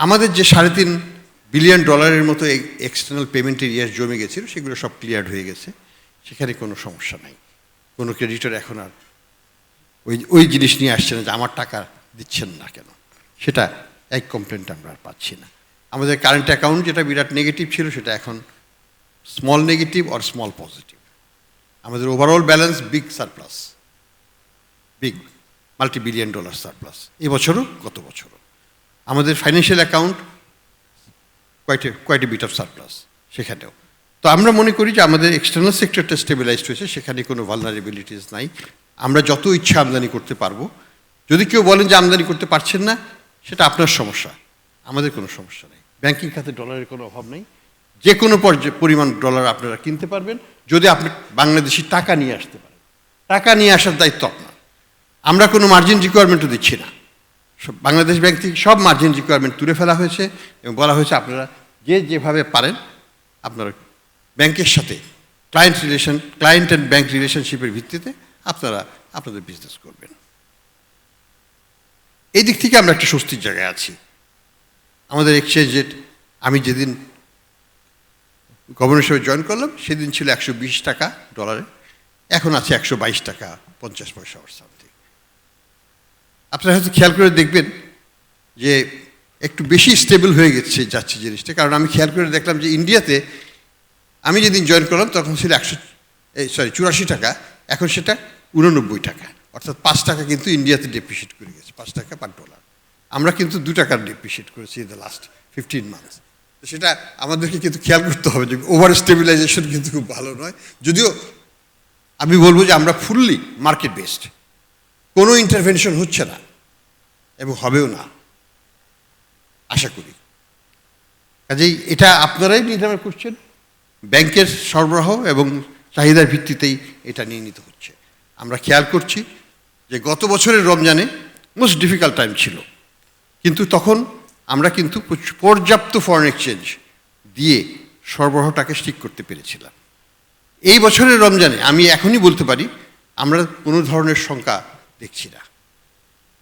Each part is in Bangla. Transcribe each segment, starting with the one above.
আমাদের যে $3.5 বিলিয়ন মতো এক্সটার্নাল পেমেন্টের ইয়ার জমে গেছিল সেগুলো সব ক্লিয়ার হয়ে গেছে, সেখানে কোনো সমস্যা নাই। কোনো ক্রেডিটর এখন আর ওই জিনিস নিয়ে আসছে না যে আমার টাকা দিচ্ছেন না কেন, সেটা এক কমপ্লেন্ট আমরা আর পাচ্ছি না। আমাদের কারেন্ট অ্যাকাউন্ট যেটা বিরাট নেগেটিভ ছিল সেটা এখন small negative or small positive. আমাদের overall balance big surplus, big $multi-billion surplus এবছরও গত বছরও। আমাদের financial account quite a bit of surplus সেখানেও। তো আমরা মনে করি যে আমাদের এক্সটার্নাল সেক্টরটা স্টেবিলাইজড হয়েছে, সেখানে কোনো ভালনারেবিলিটিস নাই। আমরা যত ইচ্ছা আমদানি করতে পারবো। যদি কেউ বলেন যে আমদানি করতে পারছেন না, সেটা আপনার সমস্যা, আমাদের কোনো সমস্যা নেই। ব্যাংকিং খাতে ডলারের কোনো অভাব নেই, যে কোনো পরিমাণ ডলার আপনারা কিনতে পারবেন যদি আপনি বাংলাদেশি টাকা নিয়ে আসতে পারেন। টাকা নিয়ে আসার দায়িত্ব আপনার। আমরা কোনো মার্জিন রিকোয়ারমেন্টও দিচ্ছি না। বাংলাদেশ ব্যাংক থেকে সব মার্জিন রিকোয়ারমেন্ট তুলে ফেলা হয়েছে এবং বলা হয়েছে আপনারা যেভাবে পারেন আপনারা ব্যাংকের সাথে ক্লায়েন্ট অ্যান্ড ব্যাংক রিলেশনশিপের ভিত্তিতে আপনারা আপনাদের বিজনেস করবেন। এই দিক থেকে আমরা একটা স্বস্তির জায়গায় আছি। আমাদের এক্সচেঞ্জ রেট আমি যেদিন গভর্নর হিসেবে জয়েন করলাম সেদিন ছিল 120 টাকা ডলারে, এখন আছে 122 টাকা 50 পয়সা অর সামথিং। আপনারা হয়তো খেয়াল করে দেখবেন যে একটু বেশি স্টেবল হয়ে যাচ্ছে জিনিসটা, কারণ আমি খেয়াল করে দেখলাম যে ইন্ডিয়াতে আমি যেদিন জয়েন করলাম তখন ছিল 84 টাকা, এখন সেটা 89 টাকা, অর্থাৎ 5 টাকা কিন্তু ইন্ডিয়াতে ডেপ্রিশিয়েট করে গেছে, 5 টাকা পার ডলার। আমরা কিন্তু 2 টাকার ডেপ্রিশিয়েট করেছি ইন দ্য লাস্ট 15 মান্থস। তো সেটা আমাদেরকে কিন্তু খেয়াল করতে হবে যে ওভার স্টেবিলাইজেশন কিন্তু খুব ভালো নয়। যদিও আমি বলবো যে আমরা ফুললি মার্কেট বেসড, কোনো ইন্টারভেনশন হচ্ছে না এবং হবেও না আশা করি। কাজেই এটা আপনারাই নির্ধারণ করছেন, ব্যাংকের সরবরাহ এবং চাহিদার ভিত্তিতেই এটা নির্ণীত হচ্ছে। আমরা খেয়াল করছি যে গত বছরের রমজানে মোস্ট ডিফিকাল্ট টাইম ছিল, কিন্তু তখন আমরা কিন্তু পর্যাপ্ত ফরেন এক্সচেঞ্জ দিয়ে সরবরাহটাকে ঠিক করতে পেরেছিলাম। এই বছরের রমজানে আমি এখনই বলতে পারি আমরা কোনো ধরনের শঙ্কা দেখছি না।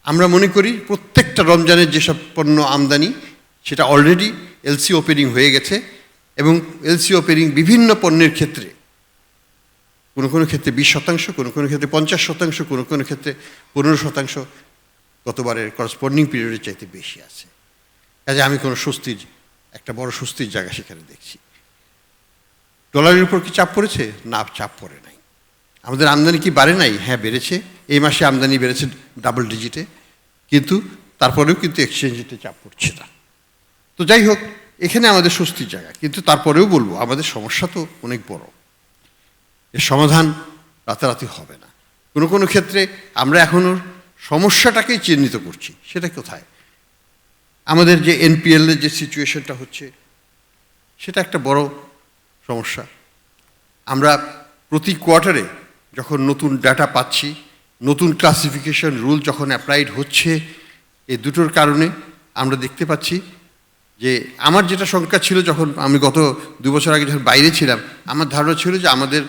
আমরা মনে করি প্রত্যেকটা রমজানের যেসব পণ্য আমদানি সেটা অলরেডি এলসি ওপেনিং হয়ে গেছে এবং এলসি ওপেনিং বিভিন্ন পণ্যের ক্ষেত্রে কোনো কোনো ক্ষেত্রে 20%, কোনো কোনো ক্ষেত্রে 50%, কোনো কোনো ক্ষেত্রে 15% গতবারের করসপন্ডিং পিরিয়ডের চাইতে বেশি আছে। কাজে আমি কোনো একটা বড় স্বস্তির জায়গা সেখানে দেখছি। ডলারের উপর কি চাপ পড়েছে? না, চাপ পড়ে নাই। আমাদের আমদানি কি বাড়ে নাই? হ্যাঁ, বেড়েছে। এই মাসে আমদানি বেড়েছে ডাবল ডিজিটে, কিন্তু তারপরেও কিন্তু এক্সচেঞ্জ রেটে চাপ পড়ছে না। তো যাই হোক, এখানে আমাদের স্বস্তির জায়গা, কিন্তু তারপরেও বলবো আমাদের সমস্যা তো অনেক বড়, এর সমাধান রাতারাতি হবে না। কোনো কোনো ক্ষেত্রে আমরা এখনও সমস্যাটাকেই চিহ্নিত করছি। সেটা কোথায়? আমাদের যে এনপিএলের যে সিচুয়েশনটা হচ্ছে সেটা একটা বড় সমস্যা। আমরা প্রতি কোয়ার্টারে যখন নতুন ডাটা পাচ্ছি, নতুন ক্লাসিফিকেশন রুল যখন অ্যাপ্লাইড হচ্ছে, এই দুটোর কারণে আমরা দেখতে পাচ্ছি যে আমার যেটা শঙ্কা ছিল যখন আমি গত 2 বছর আগে যখন বাইরে ছিলাম, আমার ধারণা ছিল যে আমাদের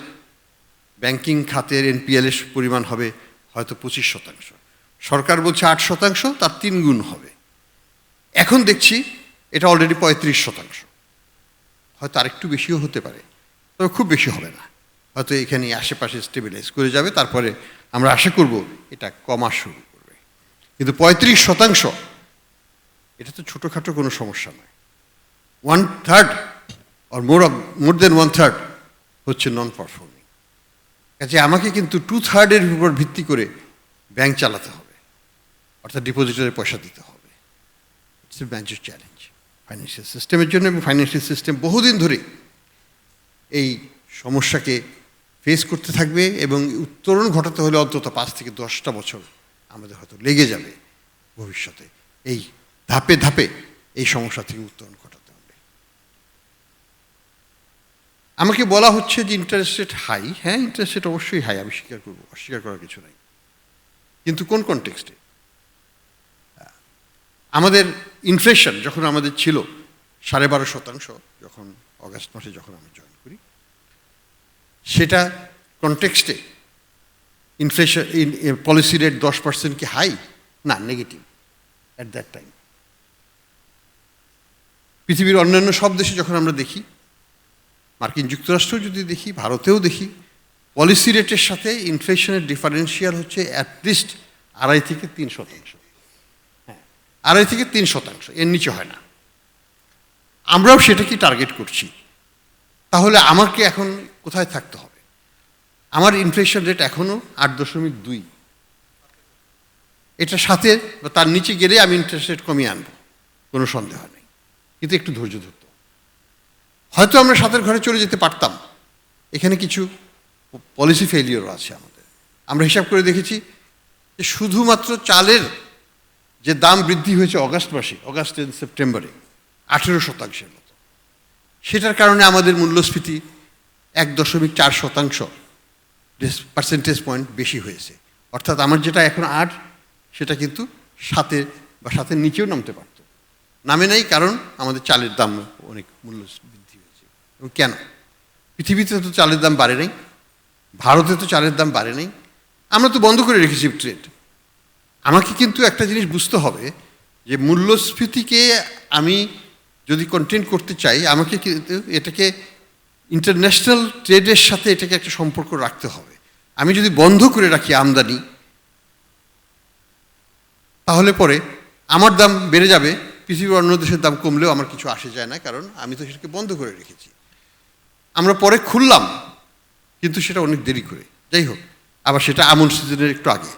ব্যাংকিং খাতের এনপিএলের পরিমাণ হবে হয়তো 25%। সরকার বলছে 8%, তার 3 গুণ হবে। এখন দেখছি এটা অলরেডি 35%, হয়তো আরেকটু বেশিও হতে পারে, তবে খুব বেশি হবে না, হয়তো এখানে আশেপাশে স্টেবিলাইজ করে যাবে। তারপরে আমরা আশা করব এটা কমা শুরু করবে। কিন্তু 35% এটা তো ছোটোখাটো কোনো সমস্যা নয়। 1/3 or মোর দেন 1/3 হচ্ছে নন পারফর্মিং। কাজে আমাকে কিন্তু 2/3 উপর ভিত্তি করে ব্যাংক চালাতে হবে, অর্থাৎ ডিপোজিটরে পয়সা দিতে হবে। ইটস এ ম্যাজর চ্যালেঞ্জ ফাইন্যান্সিয়াল সিস্টেমের জন্য, এবং ফাইন্যান্সিয়াল সিস্টেম বহুদিন ধরে এই সমস্যাকে ফেস করতে থাকবে এবং উত্তরণ ঘটাতে হলে অন্তত 5 থেকে 10টা বছর আমাদের হয়তো লেগে যাবে ভবিষ্যতে এই ধাপে ধাপে এই সমস্যা থেকে উত্তরণ ঘটাতে হবে। আমাকে বলা হচ্ছে যে ইন্টারেস্ট রেট হাই। হ্যাঁ, ইন্টারেস্ট রেট অবশ্যই হাই, আমি স্বীকার করবো, অস্বীকার করার কিছু নাই। কিন্তু কোন কনটেক্সটে? আমাদের ইনফ্লেশন যখন আমাদের ছিল 12.5%, যখন অগাস্ট মাসে যখন আমি জয়েন করি, সেটা কনটেক্সটে ইনফ্লেশন পলিসি রেট 10% কি হাই? না, নেগেটিভ অ্যাট দ্যাট টাইম। পৃথিবীর অন্যান্য সব দেশে যখন আমরা দেখি, মার্কিন যুক্তরাষ্ট্রেও যদি দেখি, ভারতেও দেখি, পলিসি রেটের সাথে ইনফ্লেশনের ডিফারেন্সিয়াল হচ্ছে অ্যাটলিস্ট 2.5 থেকে 3%। হ্যাঁ, 2.5 থেকে 3%, এর নিচে হয় না। আমরাও সেটাকে টার্গেট করছি। তাহলে আমাকে এখন কোথায় থাকতে হবে? আমার ইনফ্লেশন রেট এখনও 8.2। এটা সাথে বা তার নিচে গেলে আমি ইন্টারেস্ট রেট কমিয়ে আনবো, কোনো সন্দেহ নেই, কিন্তু একটু ধৈর্য ধরতে হবে। হয়তো আমরা 7-এর ঘরে চলে যেতে পারতাম। এখানে কিছু পলিসি ফেলিওরও আছে আমাদের। আমরা হিসাব করে দেখেছি যে শুধুমাত্র চালের যে দাম বৃদ্ধি হয়েছে অগাস্ট মাসে, অগাস্ট এন্ড সেপ্টেম্বরে 18% মতো, সেটার কারণে আমাদের মূল্যস্ফীতি 1.4% পার্সেন্টেজ পয়েন্ট বেশি হয়েছে। অর্থাৎ আমার যেটা এখন 8, সেটা কিন্তু 7-এর বা 7-এর নিচেও নামতে পারত, নামে নাই, কারণ আমাদের চালের দাম অনেক মূল্য বৃদ্ধি হয়েছে। এবং কেন? পৃথিবীতে তো চালের দাম বাড়ে নাই, ভারতে তো চালের দাম বাড়ে নাই, আমরা তো বন্ধ করে রেখেছি ট্রেড। আমাকে কিন্তু একটা জিনিস বুঝতে হবে যে মূল্যস্ফীতিকে আমি যদি কন্টেন করতে চাই, আমাকে কিন্তু এটাকে ইন্টারন্যাশনাল ট্রেডের সাথে এটাকে একটা সম্পর্ক রাখতে হবে। আমি যদি বন্ধ করে রাখি আমদানি, তাহলে পরে আমার দাম বেড়ে যাবে, পৃথিবীর অন্য দেশের দাম কমলেও আমার কিছু আসে যায় না, কারণ আমি তো সেটাকে বন্ধ করে রেখেছি। আমরা পরে খুললাম, কিন্তু সেটা অনেক দেরি করে। যাই হোক, আবার সেটা আমন সিজনের একটু আগে।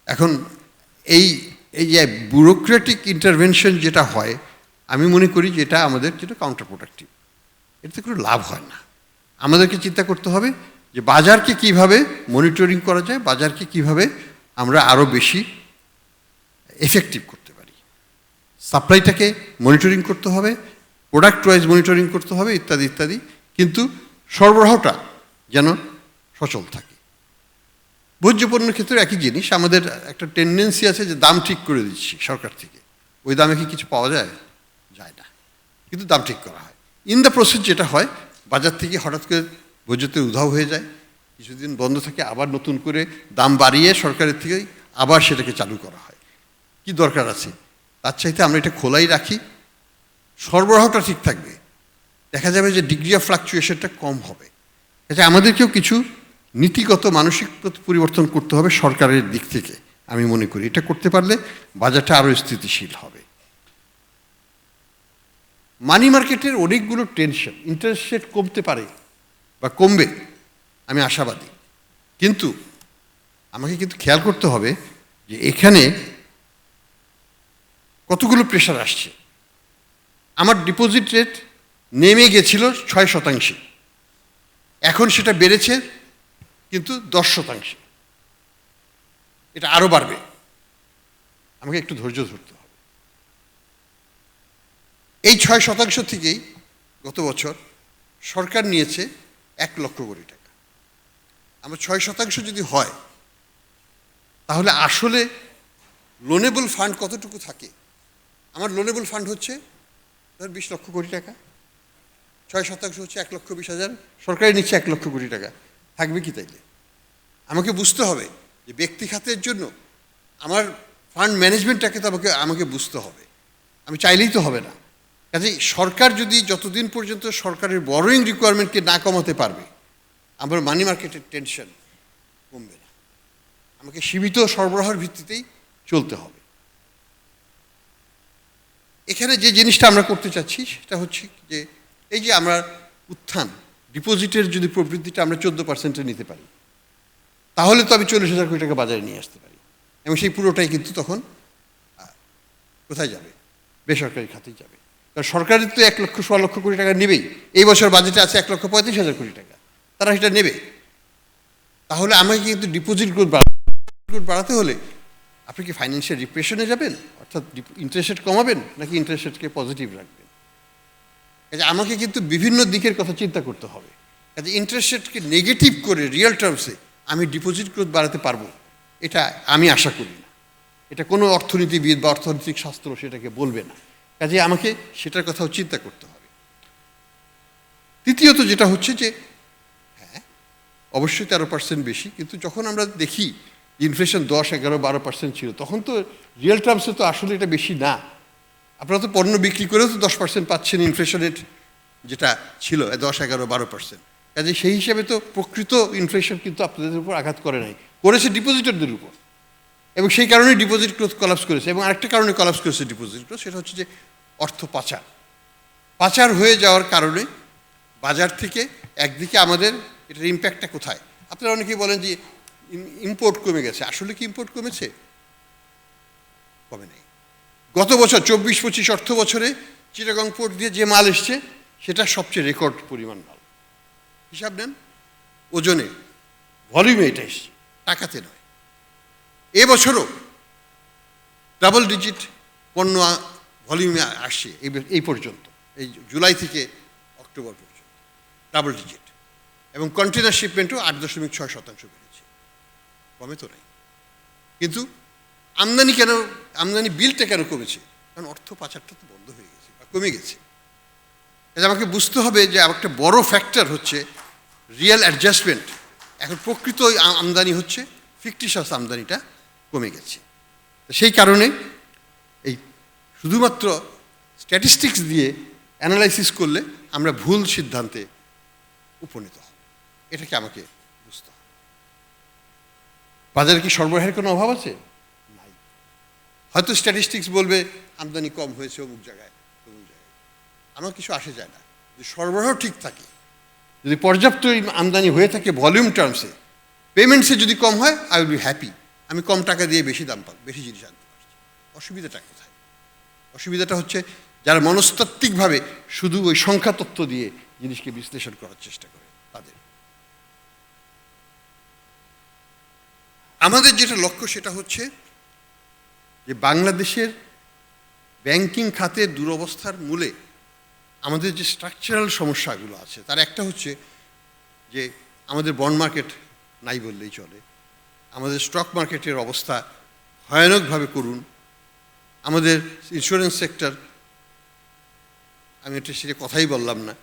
এখন এই যে ব্যুরোক্রেটিক ইন্টারভেনশন যেটা হয়, আমি মনে করি যে এটা আমাদের যেটা কাউন্টার প্রোডাক্টিভ, এটাতে কোনো লাভ হয় না। আমাদেরকে চিন্তা করতে হবে যে বাজারকে কিভাবে মনিটরিং করা যায়, বাজারকে কিভাবে আমরা আরও বেশি এফেক্টিভ করতে পারি, সাপ্লাইটাকে মনিটরিং করতে হবে, প্রোডাক্ট ওয়াইজ মনিটরিং করতে হবে, ইত্যাদি ইত্যাদি। কিন্তু সরবরাহটা যেন সচল থাকে। ভোজ্য পণ্যের ক্ষেত্রে একই জিনিস। আমাদের একটা টেন্ডেন্সি আছে যে দাম ঠিক করে দিচ্ছি সরকার থেকে, ওই দামে কি কিছু পাওয়া যায়? যায় না, কিন্তু দাম ঠিক করা হয়। ইন দ্য প্রসেস যেটা হয়, বাজার থেকে হঠাৎ করে ভোজ্যতে উধাও হয়ে যায়, কিছুদিন বন্ধ থাকে, আবার নতুন করে দাম বাড়িয়ে সরকারের থেকেই আবার সেটাকে চালু করা হয়। কি দরকার আছে? তার চাইতে আমরা এটা খোলাই রাখি, সরবরাহটা ঠিক থাকবে, দেখা যাবে যে ডিগ্রি অফ ফ্লাকচুয়েশনটা কম হবে। আচ্ছা, আমাদেরকেও কিছু নীতিগত মানসিক পরিবর্তন করতে হবে সরকারের দিক থেকে, আমি মনে করি। এটা করতে পারলে বাজারটা আরও স্থিতিশীল হবে। মানি মার্কেটের অনেকগুলো টেনশন, ইন্টারেস্ট রেট কমতে পারে বা কমবে, আমি আশাবাদী। কিন্তু আমাকে কিন্তু খেয়াল করতে হবে যে এখানে কতগুলো প্রেশার আসছে। আমার ডিপোজিট রেট নেমে গেছিল 6%, এখন সেটা বেড়েছে কিন্তু 10%। এটা আরও বাড়বে, আমাকে একটু ধৈর্য ধরতে হবে। এই 6% থেকেই গত বছর সরকার নিয়েছে 1 লক্ষ কোটি টাকা। আমার 6% যদি হয়, তাহলে আসলে লোনেবল ফান্ড কতটুকু থাকে? আমার লোনেবল ফান্ড হচ্ছে ধর 20 লক্ষ কোটি টাকা, 6% হচ্ছে 1,20,000, সরকারি নিচ্ছে 1 লক্ষ কোটি টাকা, থাকবে কি তাইলে? আমাকে বুঝতে হবে যে ব্যক্তি খাতের জন্য আমার ফান্ড ম্যানেজমেন্টটাকে তো আমাকে বুঝতে হবে, আমি চাইলেই তো হবে না। কাজেই সরকার যদি যতদিন পর্যন্ত সরকারের বরোয়িং রিকোয়ারমেন্টকে না কমাতে পারবে, আমার মানি মার্কেটের টেনশন কমবে না। আমাকে সীমিত সরবরাহের ভিত্তিতেই চলতে হবে। এখানে যে জিনিসটা আমরা করতে চাচ্ছি সেটা হচ্ছে যে এই যে আমরা উত্থান ডিপোজিটের যদি প্রবৃদ্ধিটা আমরা 14% নিতে পারি, তাহলে তো আমি 40,000 কোটি টাকা বাজারে নিয়ে আসতে পারি, এবং সেই পুরোটাই কিন্তু তখন কোথায় যাবে? বেসরকারি খাতেই যাবে। কারণ সরকারের তো 1,16 লক্ষ কোটি টাকা নেবেই। এই বছর বাজেটে আছে 1,35,000 কোটি টাকা, তারা সেটা নেবে। তাহলে আমাকে কিন্তু ডিপোজিট গ্রোথ বাড়াতে হলে আপনি কি ফাইন্যান্সিয়াল রিপ্রেশনে যাবেন, অর্থাৎ ইন্টারেস্ট রেট কমাবেন, নাকি ইন্টারেস্ট রেটকে পজিটিভ রাখবেন? কাজে আমাকে কিন্তু বিভিন্ন দিকের কথা চিন্তা করতে হবে। কাজে ইন্টারেস্ট রেটকে নেগেটিভ করে রিয়েল টার্মসে আমি ডিপোজিট গ্রোথ বাড়াতে পারবো, এটা আমি আশা করি না। এটা কোনো অর্থনীতিবিদ বা অর্থনৈতিক শাস্ত্র সেটাকে বলবে না। কাজে আমাকে সেটার কথাও চিন্তা করতে হবে। তৃতীয়ত যেটা হচ্ছে যে হ্যাঁ, অবশ্যই 13% বেশি, কিন্তু যখন আমরা দেখি ইনফ্লেশন 10, 11, 12% ছিল, তখন তো রিয়েল টার্মসে তো আসলে এটা বেশি না। আপনারা তো পণ্য বিক্রি করেও তো 10% পাচ্ছেন ইনফ্লেশনের যেটা ছিল 10, 11, 12%। কাজে সেই হিসাবে তো প্রকৃত ইনফ্লেশন কিন্তু আপনাদের উপর আঘাত করে নাই, করেছে ডিপোজিটারদের উপর। এবং সেই কারণে ডিপোজিট গ্রোথ কলাপস করেছে। এবং আরেকটা কারণে কলাপস করেছে ডিপোজিট গ্রোথ, সেটা হচ্ছে যে অর্থ পাচার হয়ে যাওয়ার কারণে বাজার থেকে একদিকে আমাদের এটার ইম্প্যাক্টটা কোথায়? আপনারা অনেকেই বলেন যে ইম্পোর্ট কমে গেছে। আসলে কি ইম্পোর্ট কমেছে? কমে নেই। গত বছর 24-25 অর্থ বছরে চিটাগং পোর্ট দিয়ে যে মাল এসছে সেটা সবচেয়ে রেকর্ড পরিমাণ মাল। হিসাব নেন, ওজনে, ভলিউমে এটা এসছে, টাকাতে নয়। এবছরও ডাবল ডিজিট পণ্য ভলিউমে আসছে এই পর্যন্ত, এই জুলাই থেকে অক্টোবর পর্যন্ত ডাবল ডিজিট। এবং কন্টেনার শিপমেন্টও 8.6% বেড়েছে, কমে তো নাই। কিন্তু আমদানি বিলটা কেন কমেছে? কারণ অর্থ পাচারটা তো বন্ধ হয়ে গেছে বা কমে গেছে। আমাকে বুঝতে হবে যে একটা বড় ফ্যাক্টর হচ্ছে রিয়েল অ্যাডজাস্টমেন্ট। এখন প্রকৃত আমদানি হচ্ছে, ফিকটিশাস আমদানিটা কমে গেছে। সেই কারণে এই শুধুমাত্র স্ট্যাটিস্টিক্স দিয়ে অ্যানালাইসিস করলে আমরা ভুল সিদ্ধান্তে উপনীত হব, এটাকে আমাকে বুঝতে হবে। বাজারে কি সরবরাহের কোনো অভাব আছে? নাই। হয়তো স্ট্যাটিস্টিক্স বলবে আমদানি কম হয়েছে অমুক জায়গায় অমুক জায়গায়, আমার কিছু আসে যায় না। যদি সরবরাহ ঠিক থাকে, যদি পর্যাপ্ত আমদানি হয়ে থাকে ভলিউম টার্মসে, পেমেন্টসে যদি কম হয়, আই উইল বি হ্যাপি। আমি কম টাকা দিয়ে বেশি দাম পাবো, বেশি জিনিস আনতে পারছি। অসুবিধাটা কোথায়? অসুবিধাটা হচ্ছে যারা মনস্তাত্ত্বিকভাবে শুধু ওই সংখ্যা তত্ত্ব দিয়ে জিনিসকে বিশ্লেষণ করার চেষ্টা করে তাদের। আমাদের যেটা লক্ষ্য সেটা হচ্ছে যে বাংলাদেশের ব্যাংকিং খাতের দুরবস্থার মূলে আমাদের যে স্ট্রাকচারাল সমস্যাগুলো আছে তার একটা হচ্ছে যে আমাদের বন্ড মার্কেট নাই বললেই চলে, আমাদের স্টক মার্কেটের অবস্থা ভয়ানকভাবে করুন, আমাদের ইন্স্যুরেন্স সেক্টর, আমি সেটা কথাই বললাম না,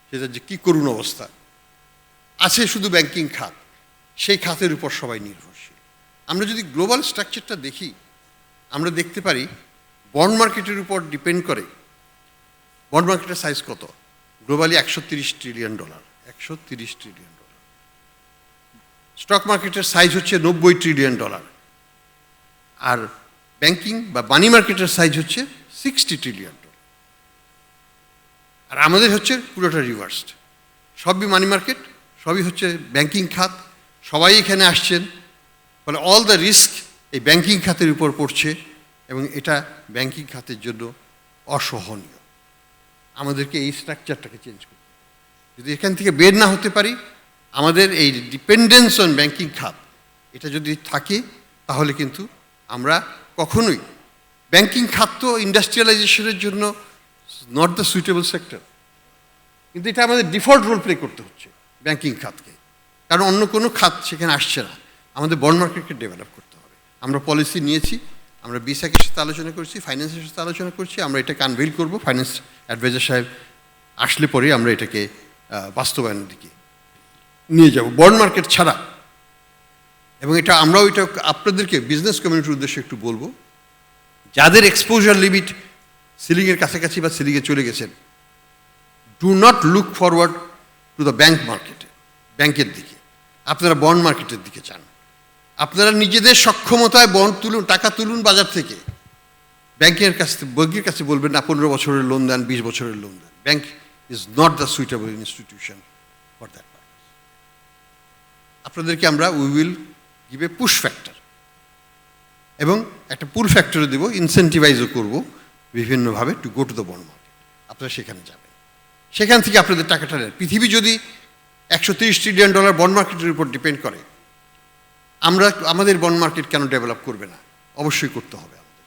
সেটা যে কী করুন অবস্থা আছে। শুধু ব্যাংকিং খাত, সেই খাতের উপর সবাই নির্ভরশীল। আমরা যদি গ্লোবাল স্ট্রাকচারটা দেখি, আমরা দেখতে পারি বন্ড মার্কেটের উপর ডিপেন্ড করে। বন্ড মার্কেটের সাইজ কত? Globally $130 trillion, $130 trillion. স্টক মার্কেটের সাইজ হচ্ছে $90 ট্রিলিয়ন, আর ব্যাংকিং বা মানি মার্কেটের সাইজ হচ্ছে $60 ট্রিলিয়ন। আর আমাদের হচ্ছে পুরোটা রিভার্সড, সবই মানি মার্কেট, সবই হচ্ছে ব্যাংকিং খাত, সবাই এখানে আসছেন, ফলে অল দ্য রিস্ক এই ব্যাংকিং খাতের উপর পড়ছে এবং এটা ব্যাংকিং খাতের জন্য অসহনীয়। আমাদেরকে এই স্ট্রাকচারটাকে চেঞ্জ করতে, যদি এখান থেকে বের না হতে পারি, আমাদের এই ডিপেন্ডেন্স অন ব্যাংকিং খাত এটা যদি থাকে, তাহলে কিন্তু আমরা কখনোই, ব্যাংকিং খাত তো ইন্ডাস্ট্রিয়ালাইজেশনের জন্য নট দ্য সুইটেবল সেক্টর, কিন্তু এটা আমাদের ডিফল্ট রোল প্লে করতে হচ্ছে ব্যাংকিং খাতকে, কারণ অন্য কোনো খাত সেখানে আসছে না। আমাদের বন্ড মার্কেটকে ডেভেলপ করতে হবে। আমরা পলিসি নিয়েছি, আমরা বিসাকের সাথে আলোচনা করছি, ফাইন্যান্সের সাথে আলোচনা করছি, আমরা এটাকে আনভেইল করবো। ফাইন্যান্স অ্যাডভাইজার সাহেব আসলে পরে আমরা এটাকে বাস্তবায়নের দিকে নিয়ে যাব, বন্ড মার্কেট ছাড়া। এবং এটা আমরাও এটা আপনাদেরকে বিজনেস কমিউনিটির উদ্দেশ্যে একটু বলবো, যাদের এক্সপোজার লিমিট সিলিংয়ের কাছাকাছি বা সিলিংয়ে চলে গেছেন, do not look forward to the bank মার্কেটে, ব্যাংকের দিকে। আপনারা বন্ড মার্কেটের দিকে চান। আপনারা নিজেদের সক্ষমতায় বন্ড তুলুন, টাকা তুলুন বাজার থেকে। ব্যাংকের কাছে বলবেন না 15 বছরের লোন দেন, 20 বছরের লোন দেন। Bank is not the suitable institution for that purpose. আপনাদেরকে আমরা we will give a push factor, এবং একটা পুল ফ্যাক্টরও দেবো, ইনসেন্টিভাইজও করবো বিভিন্নভাবে to go to the bond market. আপনারা সেখানে যাবেন, সেখান থেকে আপনাদের টাকাটা নেন। পৃথিবী যদি $130 ট্রিলিয়ন বন্ড মার্কেটের উপর ডিপেন্ড করে, আমাদের বন্ড মার্কেট কেন ডেভেলপ করবে না? অবশ্যই করতে হবে আমাদের।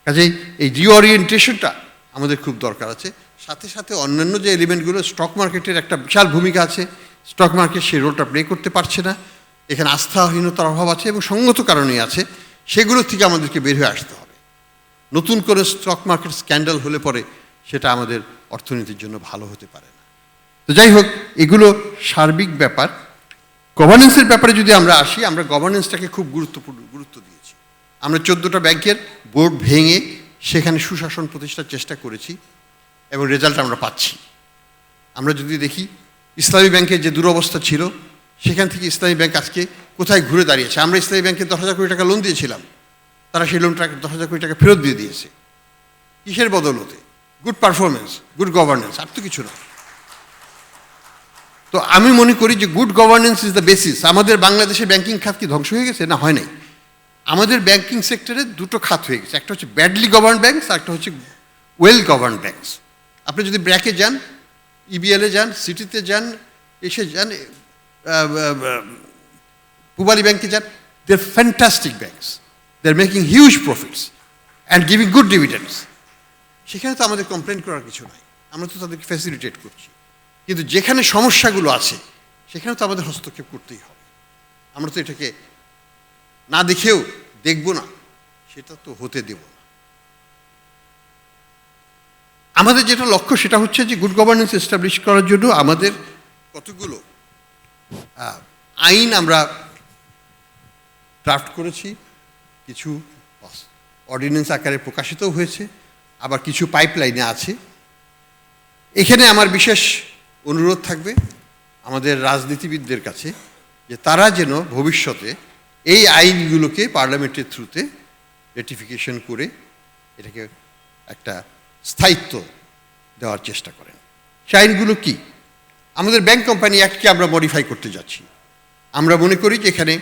কাজেই এই রিওরিয়েন্টেশনটা আমাদের খুব দরকার আছে। সাথে সাথে অন্যান্য যে এলিমেন্টগুলো, স্টক মার্কেটের একটা বিশাল ভূমিকা আছে, স্টক মার্কেট সেই রোলটা প্লে করতে পারছে না, এখানে আস্থাহীনতার অভাব আছে এবং সঙ্গত কারণেই আছে। সেগুলো থেকে আমাদেরকে বের হয়ে আসতে হবে। নতুন করে স্টক মার্কেট স্ক্যান্ডাল হলে পরে সেটা আমাদের অর্থনীতির জন্য ভালো হতে পারে না। তো যাই হোক, এগুলো সার্বিক ব্যাপার। গভর্নেন্সের ব্যাপারে যদি আমরা আসি, আমরা গভর্নেন্সটাকে খুব গুরুত্ব দিয়েছি। আমরা 14টা ব্যাংকের বোর্ড ভেঙে সেখানে সুশাসন প্রতিষ্ঠার চেষ্টা করেছি এবং রেজাল্ট আমরা পাচ্ছি। আমরা যদি দেখি ইসলামী ব্যাংকের যে দুরবস্থা ছিল, সেখান থেকে ইসলামী ব্যাংক আজকে কোথায় ঘুরে দাঁড়িয়েছে। আমরা ইসলামী ব্যাংকে 10,000 কোটি টাকা লোন দিয়েছিলাম, তারা সেই লোনটা 10,000 কোটি টাকা ফেরত দিয়ে দিয়েছে। কিসের বদৌলতে? গুড পারফরমেন্স, গুড গভর্নেন্স, আর তো কিছু না। তো আমি মনে করি যে good governance is the basis. আমাদের বাংলাদেশের ব্যাংকিং খাত কি ধ্বংস হয়ে গেছে? না, হয় নাই। আমাদের ব্যাংকিং সেক্টরে দুটো খাত হয়ে গেছে, একটা হচ্ছে ব্যাডলি গভর্ন ব্যাংকস, আর একটা হচ্ছে ওয়েল গভর্ন ব্যাংকস। আপনি যদি ব্র্যাকে যান, ইবিএলে যান, সিটিতে যান, এসে যান, পূবালী ব্যাংকে যান, they are fantastic banks, they are making huge profits and giving good dividends. সেখানে তো আমাদের কমপ্লেন করার কিছু নাই, আমরা তো তাদেরকে ফ্যাসিলিটেট করছি। কিন্তু যেখানে সমস্যাগুলো আছে সেখানে তো আমাদের হস্তক্ষেপ করতেই হবে। আমরা তো এটাকে না দেখেও দেখব না, সেটা তো হতে দেব না। আমাদের যেটা লক্ষ্য সেটা হচ্ছে যে গুড গভর্নেন্স এস্টাবলিশ করার জন্য আমাদের কতগুলো আইন আমরা ড্রাফট করেছি, কিছু অর্ডিন্যান্স আকারে প্রকাশিত হয়েছে, আবার কিছু পাইপলাইনে আছে। এখানে আমার বিশেষ অনুরোধ থাকবে আমাদের রাজনীতিবিদদের কাছে যে তারা যেন ভবিষ্যতে এই আইনগুলোকে পার্লামেন্টের থ্রুতে রেটিফিকেশন করে এটাকে একটা স্থায়িত্ব দেওয়ার চেষ্টা করেন। সেই আইনগুলো কি? আমাদের ব্যাংক কোম্পানি অ্যাক্টকে আমরা মডিফাই করতে যাচ্ছি। আমরা মনে করি যে এখানে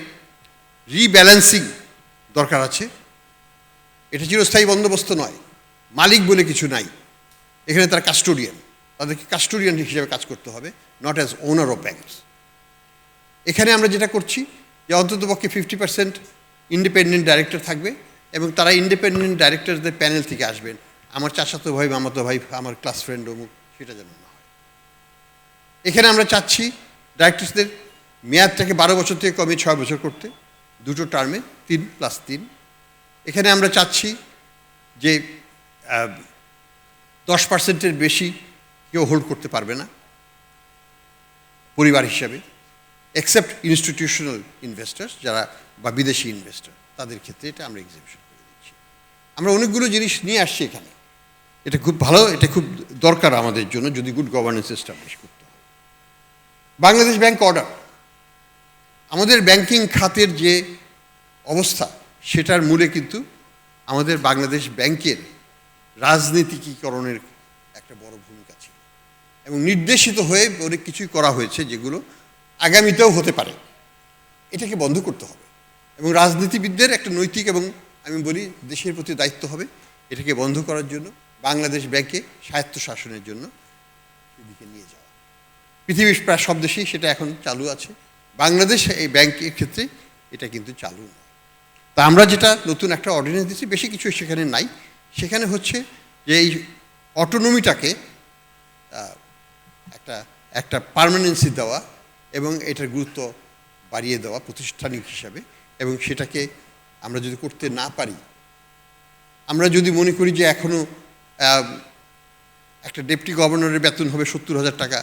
রিব্যালেন্সিং দরকার আছে। এটা চিরস্থায়ী বন্দোবস্ত নয়, মালিক বলে কিছু নাই এখানে, তারা কাস্টোডিয়ান, তাদেরকে কাস্টোডিয়ান হিসেবে কাজ করতে হবে, not as owner of banks. এখানে আমরা যেটা করছি যে অন্ততপক্ষে 50% ইন্ডিপেন্ডেন্ট ডাইরেক্টর থাকবে এবং তারা ইন্ডিপেন্ডেন্ট ডাইরেক্টরদের প্যানেল থেকে আসবেন। আমার চাচাতো ভাই, মামাতো ভাই, আমার ক্লাস ফ্রেন্ড অমুক, সেটা যেন না হয়। এখানে আমরা চাচ্ছি ডাইরেক্টরসদের মেয়াদটাকে 12 বছর থেকে কমিয়ে 6 বছর করতে, দুটো টার্মে 3+3। এখানে আমরা চাচ্ছি যে 10%-এর বেশি কেউ হোল্ড করতে পারবে না পরিবার হিসাবে, এক্সেপ্ট ইনস্টিটিউশনাল ইনভেস্টার্স যারা বা বিদেশি ইনভেস্টর, তাদের ক্ষেত্রে এটা আমরা এক্সেপশন করে দিচ্ছি। আমরা অনেকগুলো জিনিস নিয়ে আসছি এখানে, এটা খুব ভালো, এটা খুব দরকার আমাদের জন্য যদি গুড গভর্নেন্স এস্টাবলিশ করতে হয়। বাংলাদেশ ব্যাংক অর্ডার, আমাদের ব্যাংকিং খাতের যে অবস্থা সেটার মূলে কিন্তু আমাদের বাংলাদেশ ব্যাংকের রাজনীতিকীকরণের একটা বড় ভূমিকা ছিল এবং নির্দেশিত হয়ে অনেক কিছুই করা হয়েছে যেগুলো আগামীতেও হতে পারে। এটাকে বন্ধ করতে হবে এবং রাজনীতিবিদদের একটা নৈতিক এবং আমি বলি দেশের প্রতি দায়িত্ব হবে এটাকে বন্ধ করার জন্য, বাংলাদেশ ব্যাংকে স্বায়ত্তশাসনের জন্য সেদিকে নিয়ে যাওয়া। পৃথিবীর প্রায় সব দেশেই সেটা এখন চালু আছে, বাংলাদেশ এই ব্যাংকের ক্ষেত্রে এটা কিন্তু চালু নয়। তা আমরা যেটা নতুন একটা অর্ডিন্যান্স দিচ্ছি, বেশি কিছু সেখানে নাই। সেখানে হচ্ছে যে এই অটোনমিটাকে একটা পার্মানেন্সি দেওয়া এবং এটার গুরুত্ব বাড়িয়ে দেওয়া প্রতিষ্ঠানিক হিসাবে, এবং সেটাকে আমরা যদি করতে না পারি, আমরা যদি মনে করি যে এখনও একটা ডেপুটি গভর্নরের বেতন হবে 70,000 টাকা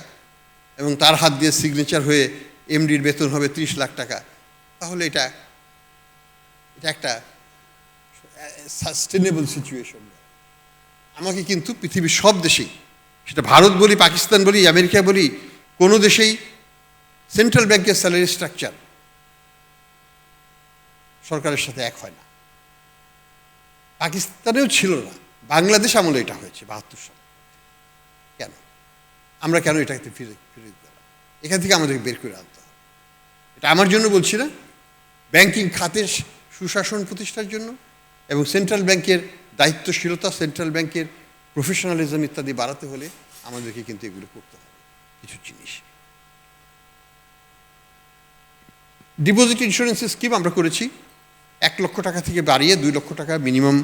এবং তার হাত দিয়ে সিগনেচার হয়ে এমডির বেতন হবে 30 লাখ টাকা, তাহলে এটা একটা সাস্টেনেবল সিচুয়েশন। আমাকে কিন্তু পৃথিবীর সব দেশেই, সেটা ভারত বলি, পাকিস্তান বলি, আমেরিকা বলি, কোনো দেশেই সেন্ট্রাল ব্যাংকের স্যালারি স্ট্রাকচার সরকারের সাথে এক হয় না। পাকিস্তানেও ছিল না, বাংলাদেশ আমলে এটা হয়েছে 72 সালে। কেন? আমরা কেন এটাকে ফিরে দিতে হবে? এখান থেকে আমাদেরকে বের করে আনতে হবে। এটা আমার জন্য বলছি না, ব্যাংকিং খাতের সুশাসন প্রতিষ্ঠার জন্য এবং সেন্ট্রাল ব্যাংকের দায়িত্বশীলতা, সেন্ট্রাল ব্যাংকের প্রফেশনালিজম ইত্যাদি বাড়াতে হলে আমাদেরকে কিন্তু এগুলো করতে হবে কিছু জিনিস। ডিপোজিট ইন্স্যুরেন্স স্কিম আমরা করেছি, 1 লক্ষ টাকা থেকে বাড়িয়ে 2 লক্ষ টাকা মিনিমাম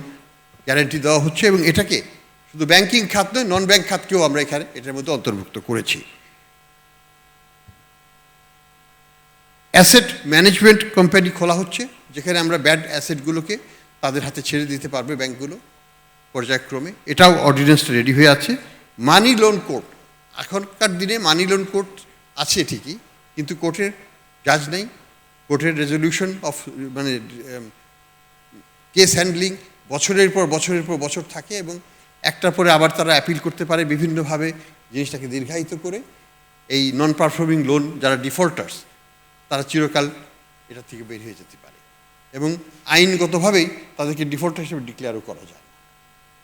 গ্যারান্টি দেওয়া হচ্ছে এবং এটাকে শুধু ব্যাংকিং খাত নয়, নন ব্যাংক খাতকেও আমরা এখানে এটার মধ্যে অন্তর্ভুক্ত করেছি। অ্যাসেট ম্যানেজমেন্ট কোম্পানি খোলা হচ্ছে, যেখানে আমরা ব্যাড অ্যাসেটগুলোকে তাদের হাতে ছেড়ে দিতে পারবে ব্যাংকগুলো পর্যায়ক্রমে। এটাও অর্ডিন্যান্সটা রেডি হয়ে আছে। মানি লোন কোর্ট, এখনকার দিনে মানি লোন কোর্ট আছে ঠিকই, কিন্তু কোর্টের জাজ নেই, কোর্টের রেজলিউশন অফ মানে কেস হ্যান্ডলিং বছরের পর বছর থাকে এবং একটার পরে আবার তারা অ্যাপিল করতে পারে বিভিন্নভাবে জিনিসটাকে দীর্ঘায়িত করে এই নন পারফর্মিং লোন যারা ডিফল্টার্স তারা চিরকাল এটা থেকে বের হয়ে যেতে পারে এবং আইনগতভাবেই তাদেরকে ডিফল্টার হিসেবে ডিক্লেয়ারও করা যায়।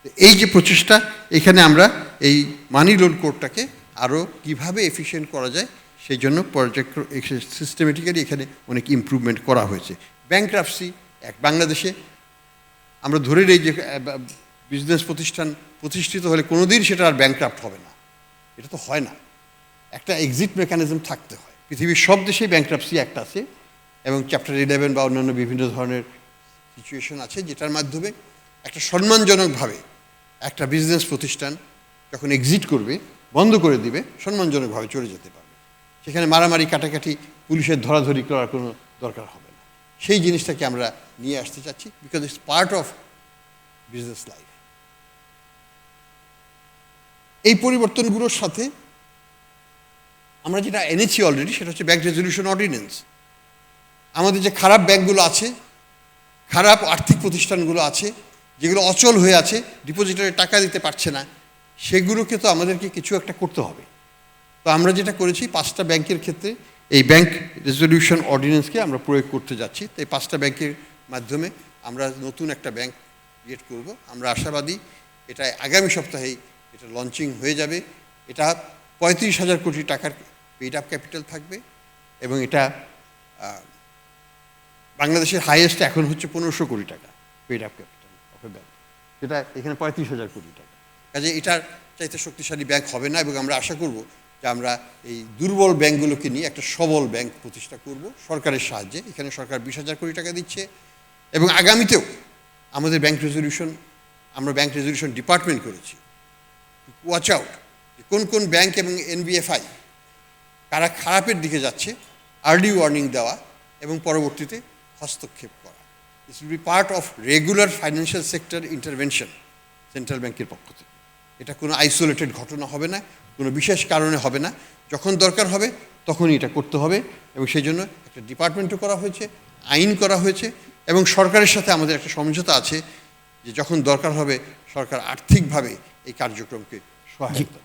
তো এই যে প্রচেষ্টা, এখানে আমরা এই মানি লোন কোডটাকে আরও কীভাবে এফিশিয়েন্ট করা যায় সেই জন্য প্রজেক্ট সিস্টেমেটিক্যালি এখানে অনেক ইমপ্রুভমেন্ট করা হয়েছে। ব্যাংক্রাপসি বাংলাদেশে আমরা ধরে নিই যে বিজনেস প্রতিষ্ঠিত হলে কোনোদিন সেটা আর ব্যাংক্রাপ্ট হবে না, এটা তো হয় না, একটা এক্সিট মেকানিজম থাকতে হয়। পৃথিবীর সব দেশেই ব্যাংক্রাপসি অ্যাক্ট আছে এবং চ্যাপ্টার 11 বা অন্যান্য বিভিন্ন ধরনের সিচুয়েশন আছে যেটার মাধ্যমে একটা সম্মানজনকভাবে একটা বিজনেস প্রতিষ্ঠান যখন এক্সিট করবে, বন্ধ করে দিবে, সম্মানজনকভাবে চলে যেতে পারবে। সেখানে মারামারি কাটাকাটি পুলিশের ধরাধরি করার কোনো দরকার হবে না। সেই জিনিসটাকে আমরা নিয়ে আসতে চাচ্ছি, because it's part of business life. এই পরিবর্তনগুলোর সাথে আমরা যেটা এনেছি অলরেডি সেটা হচ্ছে ব্যাংক রেজলিউশন অর্ডিন্যান্স। আমাদের যে খারাপ ব্যাংকগুলো আছে, খারাপ আর্থিক প্রতিষ্ঠানগুলো আছে, যেগুলো অচল হয়ে আছে, ডিপোজিটারে টাকা দিতে পারছে না, সেগুলোকে তো আমাদেরকে কিছু একটা করতে হবে। তো আমরা যেটা করেছি 5টা ব্যাংকের ক্ষেত্রে এই ব্যাংক রেজলিউশন অর্ডিন্যান্সকে আমরা প্রয়োগ করতে যাচ্ছি। তো এই 5টা ব্যাংকের মাধ্যমে আমরা নতুন একটা ব্যাংক ক্রিয়েট করব। আমরা আশাবাদী এটা আগামী সপ্তাহেই এটা লঞ্চিং হয়ে যাবে। এটা 35,000 কোটি টাকার পেইড আপ ক্যাপিটাল থাকবে এবং এটা বাংলাদেশের হাইয়েস্ট এখন হচ্ছে 1500 কোটি টাকা paid up capital of A bank, যেটা এখানে 35,000 কোটি টাকা। কাজে এটার চাইতে শক্তিশালী ব্যাংক হবে না এবং আমরা আশা করব যে আমরা এই দুর্বল ব্যাংকগুলোকে নিয়ে একটা সবল ব্যাংক প্রতিষ্ঠা করব সরকারের সাহায্যে। এখানে সরকার 20,000 কোটি টাকা দিচ্ছে এবং আগামীতেও আমাদের আমরা ব্যাংক রেজলিউশন ডিপার্টমেন্ট করেছি। ওয়াচ আউট কোন কোন ব্যাংক এবং এনবিএফআই কারা খারাপের দিকে যাচ্ছে, আর্লি ওয়ার্নিং দেওয়া এবং পরবর্তীতে হস্তক্ষেপ করা। This will be part of regular financial sector intervention central ব্যাংকের পক্ষ থেকে। এটা কোনো আইসোলেটেড ঘটনা হবে না, কোনো বিশেষ কারণে হবে না, যখন দরকার হবে তখনই এটা করতে হবে এবং সেই জন্য একটা ডিপার্টমেন্টও করা হয়েছে, আইন করা হয়েছে এবং সরকারের সাথে আমাদের একটা সমঝোতা আছে যে যখন দরকার হবে সরকার আর্থিকভাবে এই কার্যক্রমকে সহায়তা